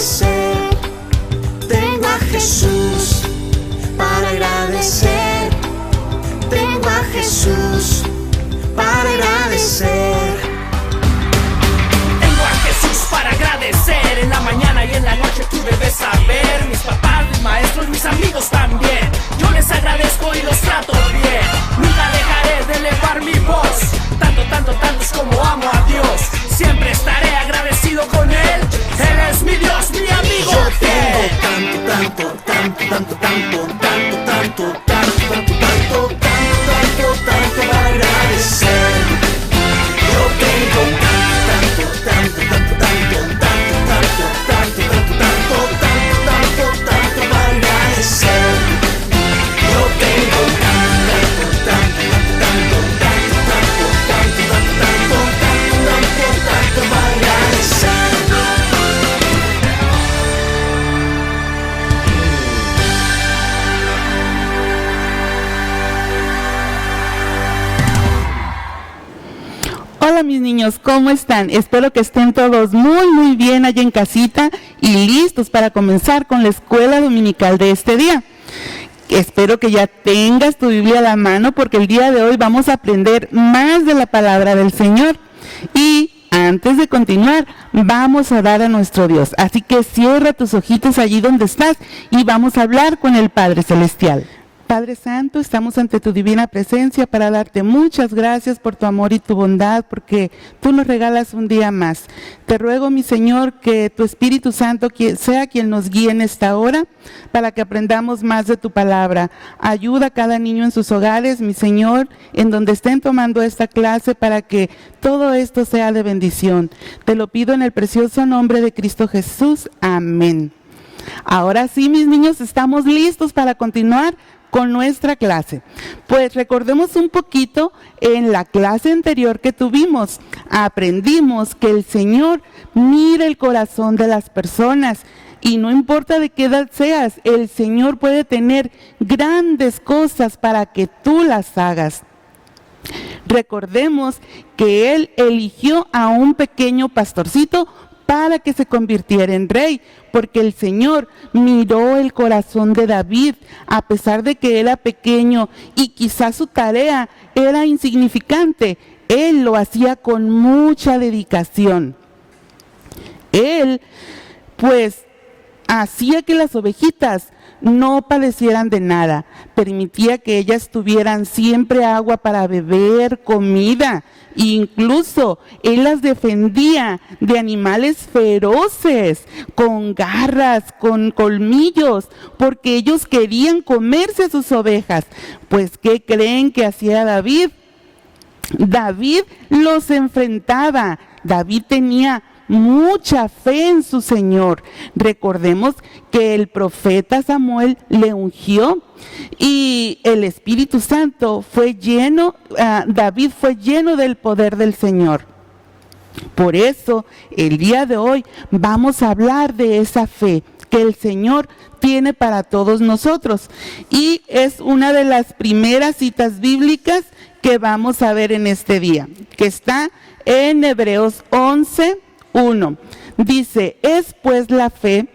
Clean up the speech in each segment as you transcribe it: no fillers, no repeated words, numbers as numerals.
agradecer. Tengo a Jesús para agradecer. Tengo a Jesús para agradecer. Tengo a Jesús para agradecer. En la mañana y en la noche tú debes saber. Mis papás, mis maestros, mis amigos también. Yo les agradezco y los trato bien. Nunca dejaré de elevar mi voz. Tanto es como amo a Dios. Siempre estaré agradecido con Él. Él es mi Dios, mi amigo. Yo fiel. tengo tanto para agradecer. Yo tengo tanto para agradecer. Yo tengo tanto para agradecer. Hola mis niños, ¿cómo están? Espero que estén todos muy bien allá en casita y listos para comenzar con la escuela dominical de este día. Espero que ya tengas tu Biblia a la mano porque el día de hoy vamos a aprender más de la palabra del Señor. Y antes de continuar, vamos a orar a nuestro Dios. Así que cierra tus ojitos allí donde estás y vamos a hablar con el Padre Celestial. Padre Santo, estamos ante tu divina presencia para darte muchas gracias por tu amor y tu bondad, porque tú nos regalas un día más. Te ruego, mi Señor, que tu Espíritu Santo sea quien nos guíe en esta hora, para que aprendamos más de tu palabra. Ayuda a cada niño en sus hogares, mi Señor, en donde estén tomando esta clase, para que todo esto sea de bendición. Te lo pido en el precioso nombre de Cristo Jesús. Amén. Ahora sí, mis niños, estamos listos para continuar con nuestra clase. Pues recordemos un poquito, en la clase anterior que tuvimos, aprendimos que el Señor mira el corazón de las personas y no importa de qué edad seas, el Señor puede tener grandes cosas para que tú las hagas. Recordemos que Él eligió a un pequeño pastorcito para que se convirtiera en rey, porque el Señor miró el corazón de David, a pesar de que era pequeño y quizás su tarea era insignificante. Él lo hacía con mucha dedicación. Él, pues, hacía que las ovejitas no padecieran de nada, permitía que ellas tuvieran siempre agua para beber, comida, e incluso Él las defendía de animales feroces, con garras, con colmillos, porque ellos querían comerse a sus ovejas. Pues, ¿qué creen que hacía David? David los enfrentaba. David tenía mucha fe en su Señor. Recordemos que el profeta Samuel le ungió y el Espíritu Santo fue lleno, David fue lleno del poder del Señor. Por eso, el día de hoy vamos a hablar de esa fe que el Señor tiene para todos nosotros. Y es una de las primeras citas bíblicas que vamos a ver en este día, que está en Hebreos 11:1. Dice, es pues la fe,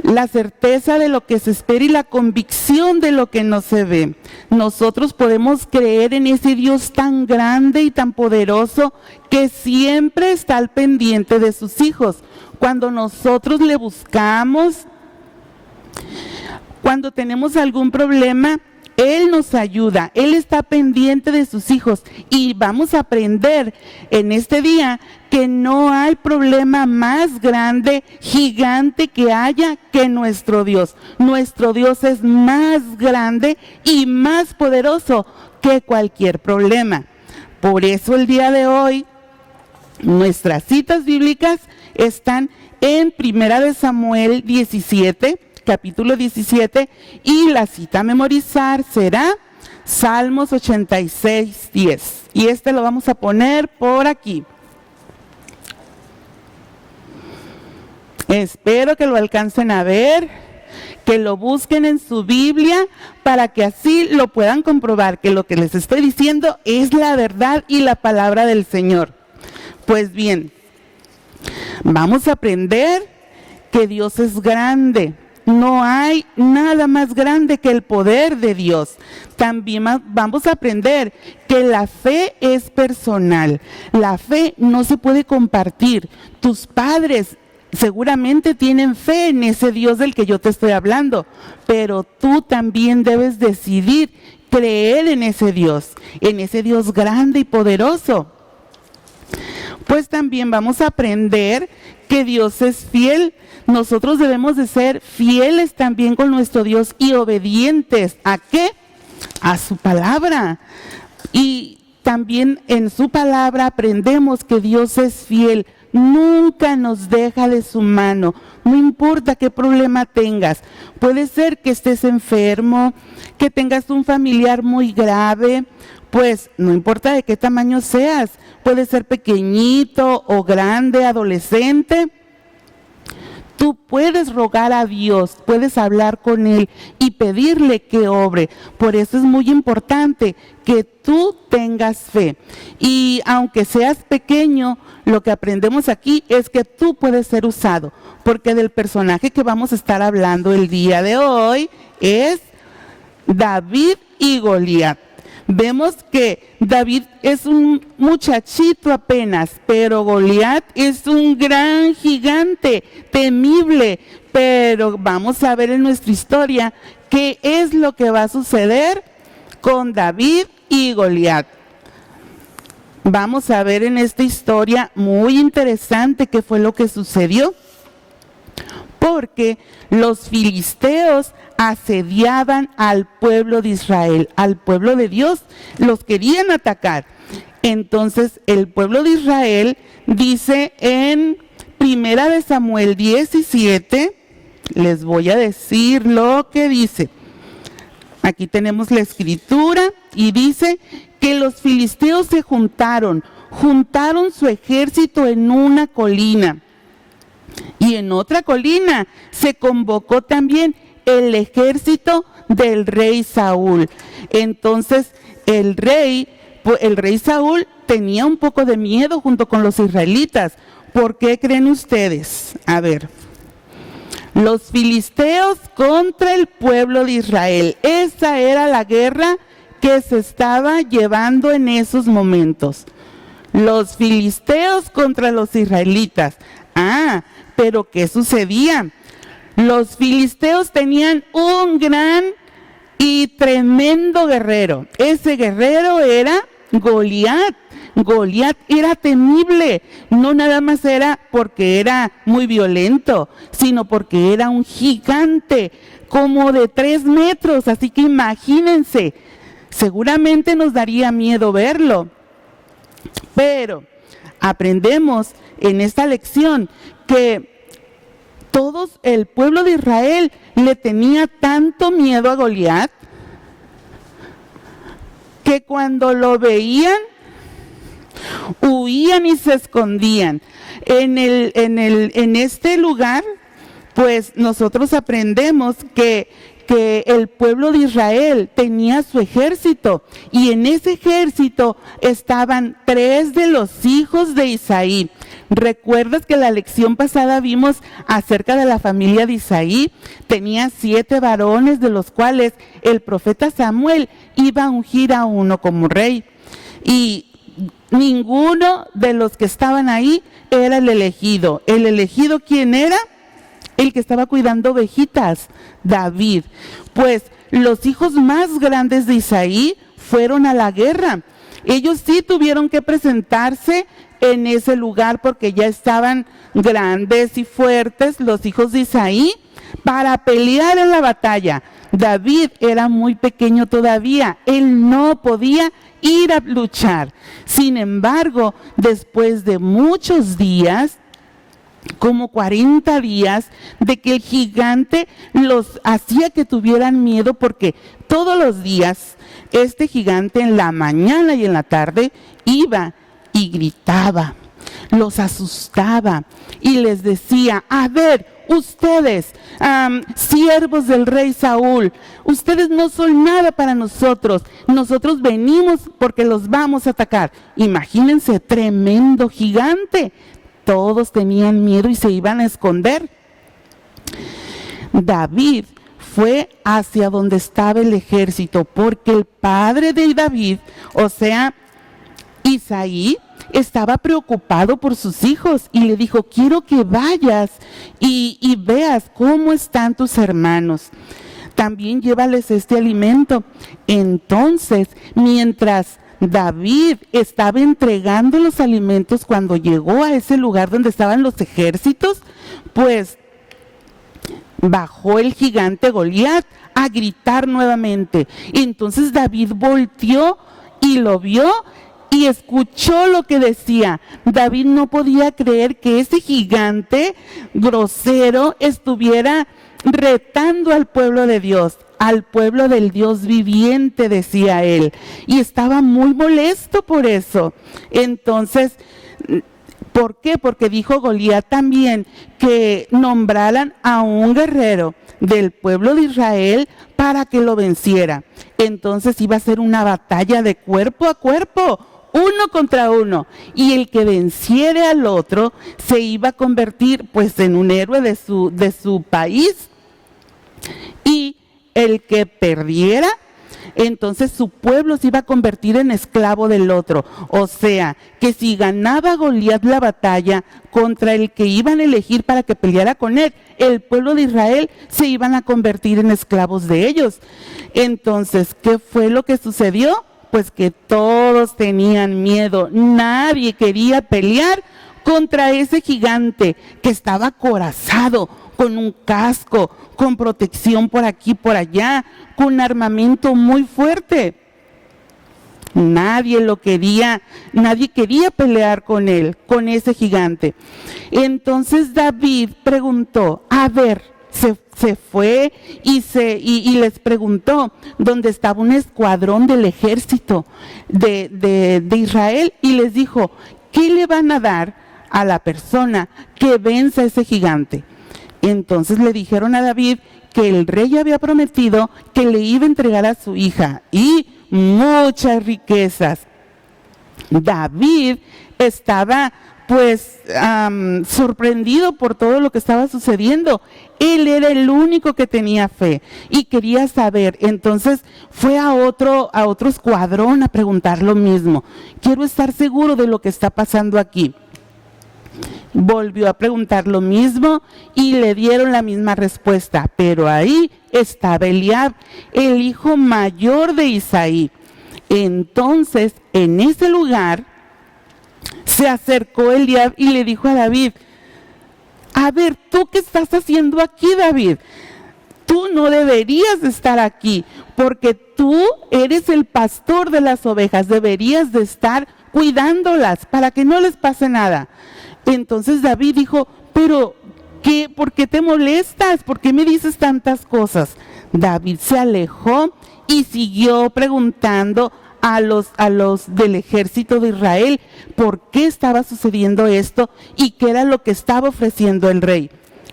la certeza de lo que se espera y la convicción de lo que no se ve. Nosotros podemos creer en ese Dios tan grande y tan poderoso que siempre está al pendiente de sus hijos. Cuando nosotros le buscamos, cuando tenemos algún problema, Él nos ayuda, Él está pendiente de sus hijos y vamos a aprender en este día que no hay problema más grande, gigante que haya que nuestro Dios. Nuestro Dios es más grande y más poderoso que cualquier problema. Por eso el día de hoy, nuestras citas bíblicas están en 1 Samuel 17, capítulo 17, y la cita a memorizar será Salmos 86:10. Y lo vamos a poner por aquí. Espero que lo alcancen a ver, que lo busquen en su Biblia para que así lo puedan comprobar, que lo que les estoy diciendo es la verdad y la palabra del Señor. Pues bien, vamos a aprender que Dios es grande. No hay nada más grande que el poder de Dios. También vamos a aprender que la fe es personal. La fe no se puede compartir. Tus padres seguramente tienen fe en ese Dios del que yo te estoy hablando, pero tú también debes decidir creer en ese Dios grande y poderoso. Pues también vamos a aprender que Dios es fiel. Nosotros debemos de ser fieles también con nuestro Dios y obedientes. ¿A qué? A su palabra. Y también en su palabra aprendemos que Dios es fiel. Nunca nos deja de su mano. No importa qué problema tengas. Puede ser que estés enfermo, que tengas un familiar muy grave. Pues no importa de qué tamaño seas. Puede ser pequeñito o grande, adolescente. Tú puedes rogar a Dios, puedes hablar con Él y pedirle que obre. Por eso es muy importante que tú tengas fe. Y aunque seas pequeño, lo que aprendemos aquí es que tú puedes ser usado. Porque del personaje que vamos a estar hablando el día de hoy es David y Goliat. Vemos que David es un muchachito apenas, pero Goliat es un gran gigante, temible. Pero vamos a ver en nuestra historia qué es lo que va a suceder con David y Goliat. Vamos a ver en esta historia muy interesante qué fue lo que sucedió. Porque los filisteos asediaban al pueblo de Israel, al pueblo de Dios, los querían atacar. Entonces el pueblo de Israel dice en 1 Samuel 17, les voy a decir lo que dice. Aquí tenemos la escritura y dice que los filisteos se juntaron su ejército en una colina. Y en otra colina se convocó también el ejército del rey Saúl. Entonces el rey Saúl tenía un poco de miedo junto con los israelitas. ¿Por qué creen ustedes? A ver, los filisteos contra el pueblo de Israel. Esa era la guerra que se estaba llevando en esos momentos. Los filisteos contra los israelitas. Pero ¿qué sucedía? Los filisteos tenían un gran y tremendo guerrero. Ese guerrero era Goliat. Goliat era temible. No nada más era porque era muy violento, sino porque era un gigante, como de 3 metros. Así que imagínense, seguramente nos daría miedo verlo. Pero aprendemos en esta lección que todos el pueblo de Israel le tenía tanto miedo a Goliat que cuando lo veían huían y se escondían. En este lugar, pues nosotros aprendemos que el pueblo de Israel tenía su ejército y en ese ejército estaban 3 de los hijos de Isaí. ¿Recuerdas que la lección pasada vimos acerca de la familia de Isaí? Tenía 7 varones, de los cuales el profeta Samuel iba a ungir a uno como rey. Y ninguno de los que estaban ahí era el elegido. ¿El elegido quién era? El que estaba cuidando ovejitas, David. Pues los hijos más grandes de Isaí fueron a la guerra. Ellos sí tuvieron que presentarse en ese lugar porque ya estaban grandes y fuertes los hijos de Isaí para pelear en la batalla. David era muy pequeño todavía, él no podía ir a luchar. Sin embargo, después de muchos días, como 40 días, de que el gigante los hacía que tuvieran miedo, porque todos los días este gigante en la mañana y en la tarde iba y gritaba, los asustaba y les decía: a ver, ustedes, siervos del rey Saúl, ustedes no son nada para nosotros, nosotros venimos porque los vamos a atacar. Imagínense, tremendo gigante. Todos tenían miedo y se iban a esconder. David fue hacia donde estaba el ejército, porque el padre de David, o sea, Isaí, estaba preocupado por sus hijos y le dijo: quiero que vayas y veas cómo están tus hermanos. También llévales este alimento. Entonces, mientras David estaba entregando los alimentos, cuando llegó a ese lugar donde estaban los ejércitos, pues bajó el gigante Goliat a gritar nuevamente. Entonces David volteó y lo vio y escuchó lo que decía. David no podía creer que ese gigante grosero estuviera retando al pueblo de Dios, al pueblo del Dios viviente, decía él, y estaba muy molesto por eso. Entonces, ¿por qué? Porque dijo Goliat también que nombraran a un guerrero del pueblo de Israel para que lo venciera. Entonces iba a ser una batalla de cuerpo a cuerpo, uno contra uno, y el que venciere al otro se iba a convertir pues en un héroe de su país, y el que perdiera, entonces su pueblo se iba a convertir en esclavo del otro. O sea, que si ganaba Goliat la batalla contra el que iban a elegir para que peleara con él, el pueblo de Israel se iban a convertir en esclavos de ellos. Entonces, ¿qué fue lo que sucedió? Pues que todos tenían miedo, nadie quería pelear contra ese gigante que estaba acorazado, con un casco, con protección por aquí, por allá, con armamento muy fuerte. Nadie quería pelear con él, con ese gigante. Entonces David preguntó, a ver, se fue y les preguntó dónde estaba un escuadrón del ejército de Israel, y les dijo: ¿qué le van a dar a la persona que venza a ese gigante? Entonces le dijeron a David que el rey había prometido que le iba a entregar a su hija y muchas riquezas. David estaba pues sorprendido por todo lo que estaba sucediendo. Él era el único que tenía fe y quería saber. Entonces fue a otro escuadrón a preguntar lo mismo. Quiero estar seguro de lo que está pasando aquí. Volvió a preguntar lo mismo y le dieron la misma respuesta, pero ahí estaba Eliab, el hijo mayor de Isaí. Entonces, en ese lugar se acercó Eliab y le dijo a David: a ver, ¿tú qué estás haciendo aquí, David? Tú no deberías estar aquí, porque tú eres el pastor de las ovejas, deberías de estar cuidándolas para que no les pase nada. Entonces David dijo: pero ¿qué? ¿Por qué te molestas? ¿Por qué me dices tantas cosas? David se alejó y siguió preguntando a los del ejército de Israel por qué estaba sucediendo esto y qué era lo que estaba ofreciendo el rey.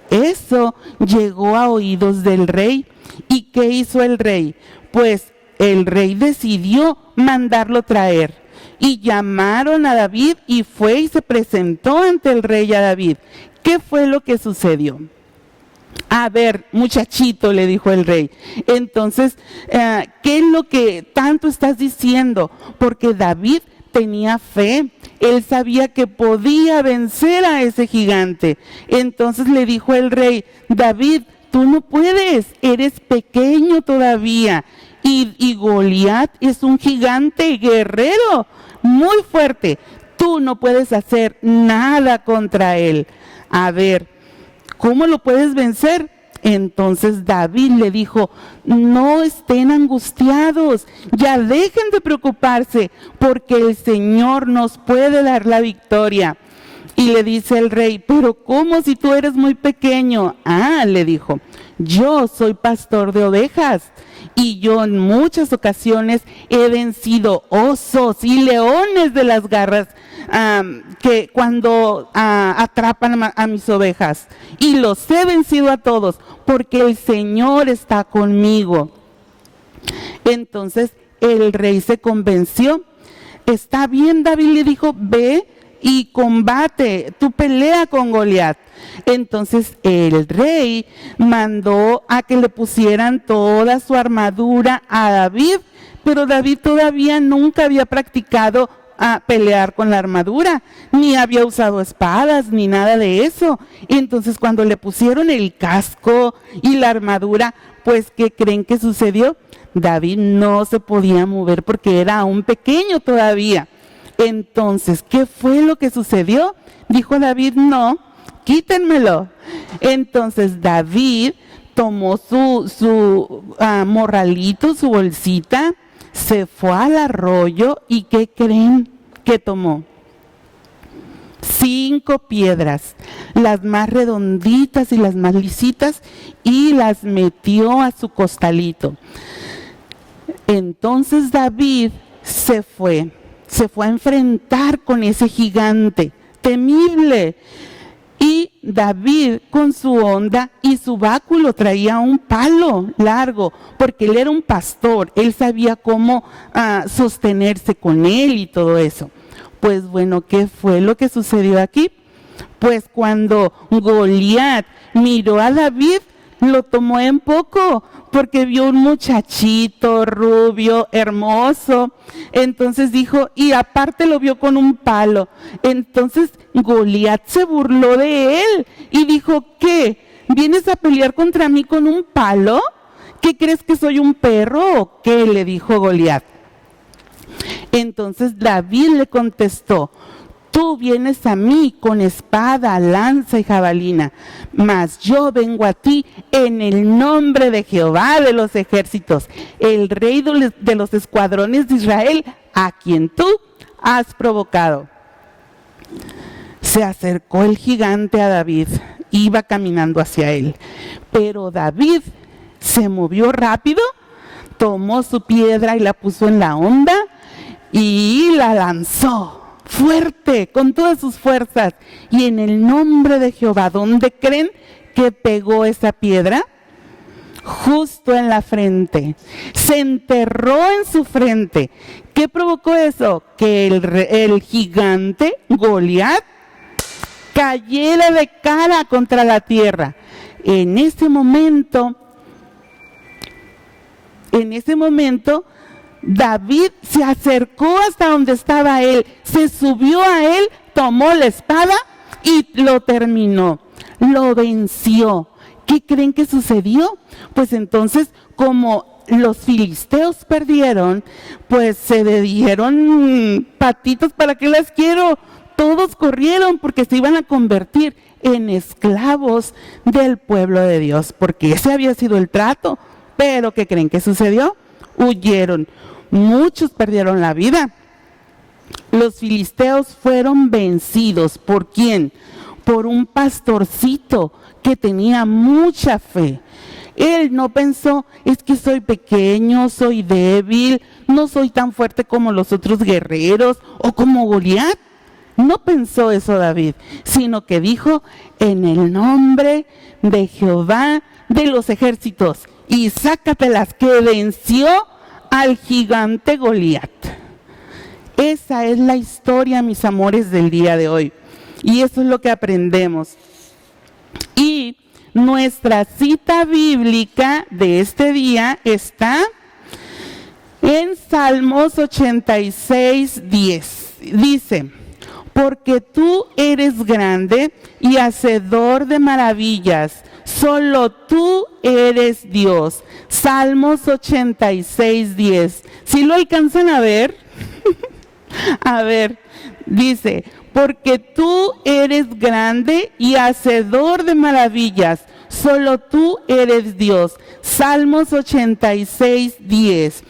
Eso llegó a oídos del rey. ¿Y qué hizo el rey? Pues el rey decidió mandarlo traer. Y llamaron a David y fue y se presentó ante el rey a David. ¿Qué fue lo que sucedió? A ver, muchachito, le dijo el rey. Entonces, ¿qué es lo que tanto estás diciendo? Porque David tenía fe. Él sabía que podía vencer a ese gigante. Entonces le dijo el rey: David, tú no puedes, eres pequeño todavía. Y Goliat es un gigante guerrero muy fuerte. Tú no puedes hacer nada contra él. A ver, ¿cómo lo puedes vencer? Entonces David le dijo: no estén angustiados, ya dejen de preocuparse, porque el Señor nos puede dar la victoria. Y le dice el rey: pero ¿cómo si tú eres muy pequeño? Le dijo: yo soy pastor de ovejas y yo en muchas ocasiones he vencido osos y leones de las garras que cuando atrapan a mis ovejas, y los he vencido a todos porque el Señor está conmigo. Entonces el rey se convenció. Está bien, David le dijo: ve y combate, tú pelea con Goliat. Entonces el rey mandó a que le pusieran toda su armadura a David, pero David todavía nunca había practicado a pelear con la armadura, ni había usado espadas, ni nada de eso. Y entonces cuando le pusieron el casco y la armadura, pues ¿qué creen que sucedió? David no se podía mover porque era aún pequeño todavía. Entonces, ¿qué fue lo que sucedió? Dijo David, no, quítenmelo. Entonces David tomó su morralito, su bolsita, se fue al arroyo y ¿qué creen que tomó? 5 piedras, las más redonditas y las más lisitas, y las metió a su costalito. Entonces David se fue a enfrentar con ese gigante temible. Y David con su honda y su báculo traía un palo largo, porque él era un pastor, él sabía cómo sostenerse con él y todo eso. Pues bueno, ¿qué fue lo que sucedió aquí? Pues cuando Goliat miró a David, lo tomó en poco, porque vio un muchachito rubio, hermoso. Entonces dijo, y aparte lo vio con un palo. Entonces Goliat se burló de él y dijo, ¿qué? ¿Vienes a pelear contra mí con un palo? ¿Qué crees que soy un perro o qué? Le dijo Goliat. Entonces David le contestó, tú vienes a mí con espada, lanza y jabalina, mas yo vengo a ti en el nombre de Jehová de los ejércitos, el rey de los escuadrones de Israel, a quien tú has provocado. Se acercó el gigante a David, iba caminando hacia él, pero David se movió rápido, tomó su piedra y la puso en la honda y la lanzó fuerte, con todas sus fuerzas. Y en el nombre de Jehová, ¿dónde creen que pegó esa piedra? Justo en la frente. Se enterró en su frente. ¿Qué provocó eso? Que el gigante Goliat cayera de cara contra la tierra. En ese momento, David se acercó hasta donde estaba él, se subió a él, tomó la espada y lo terminó, lo venció. ¿Qué creen que sucedió? Pues entonces, como los filisteos perdieron, pues se le dieron patitas, ¿para qué las quiero? Todos corrieron porque se iban a convertir en esclavos del pueblo de Dios, porque ese había sido el trato. Pero ¿qué creen que sucedió? Huyeron. Muchos perdieron la vida. Los filisteos fueron vencidos. ¿Por quién? Por un pastorcito que tenía mucha fe. Él no pensó, es que soy pequeño, soy débil, no soy tan fuerte como los otros guerreros o como Goliat. No pensó eso David, sino que dijo, en el nombre de Jehová de los ejércitos, y sácatelas, que venció al gigante Goliat. Esa es la historia, mis amores, del día de hoy. Y eso es lo que aprendemos. Y nuestra cita bíblica de este día está en Salmos 86:10. Dice, porque tú eres grande y hacedor de maravillas, solo tú eres Dios. Salmos 86:10. ¿Sí lo alcanzan a ver? A ver, dice, porque tú eres grande y hacedor de maravillas, solo tú eres Dios. Salmos 86:10.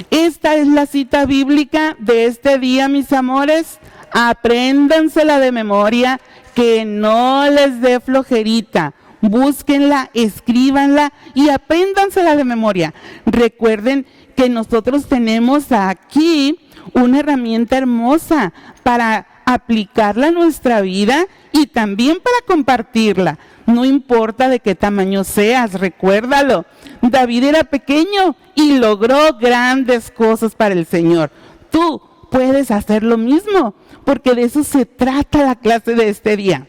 Esta es la cita bíblica de este día, mis amores. Apréndansela de memoria, que no les dé flojerita. Búsquenla, escríbanla y apréndansela de memoria. Recuerden que nosotros tenemos aquí una herramienta hermosa para aplicarla a nuestra vida y también para compartirla. No importa de qué tamaño seas, recuérdalo. David era pequeño y logró grandes cosas para el Señor. Tú puedes hacer lo mismo, porque de eso se trata la clase de este día.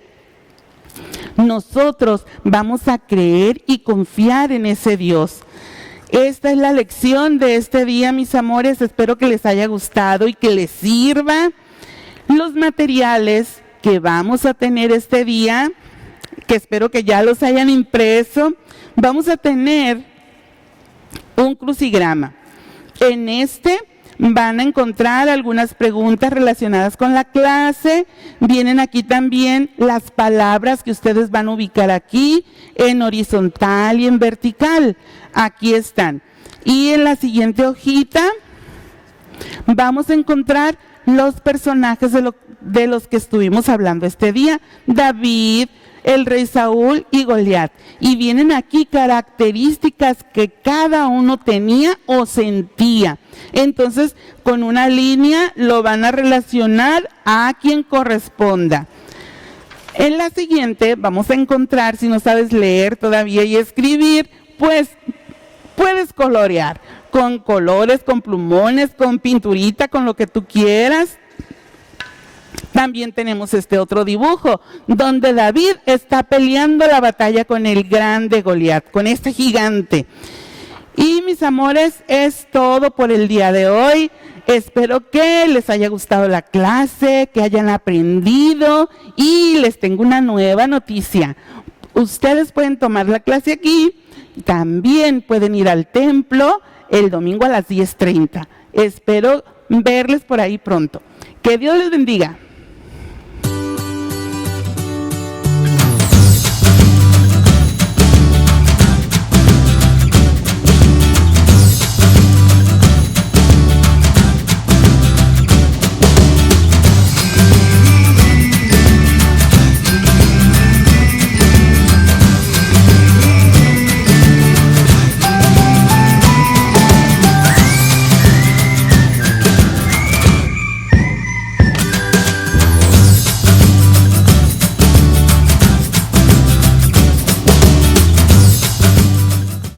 Nosotros vamos a creer y confiar en ese Dios. Esta es la lección de este día, mis amores. Espero que les haya gustado y que les sirva. Los materiales que vamos a tener este día, que espero que ya los hayan impreso, vamos a tener un crucigrama. En este van a encontrar algunas preguntas relacionadas con la clase. Vienen aquí también las palabras que ustedes van a ubicar aquí, en horizontal y en vertical. Aquí están. Y en la siguiente hojita vamos a encontrar los personajes de los que estuvimos hablando este día. David, el rey Saúl y Goliat. Y vienen aquí características que cada uno tenía o sentía. Entonces, con una línea lo van a relacionar a quien corresponda. En la siguiente vamos a encontrar, si no sabes leer todavía y escribir, pues puedes colorear con colores, con plumones, con pinturita, con lo que tú quieras. También tenemos este otro dibujo, donde David está peleando la batalla con el grande Goliat, con este gigante. Y mis amores, es todo por el día de hoy. Espero que les haya gustado la clase, que hayan aprendido, y les tengo una nueva noticia. Ustedes pueden tomar la clase aquí, también pueden ir al templo el domingo a las 10:30. Espero verles por ahí pronto. Que Dios les bendiga.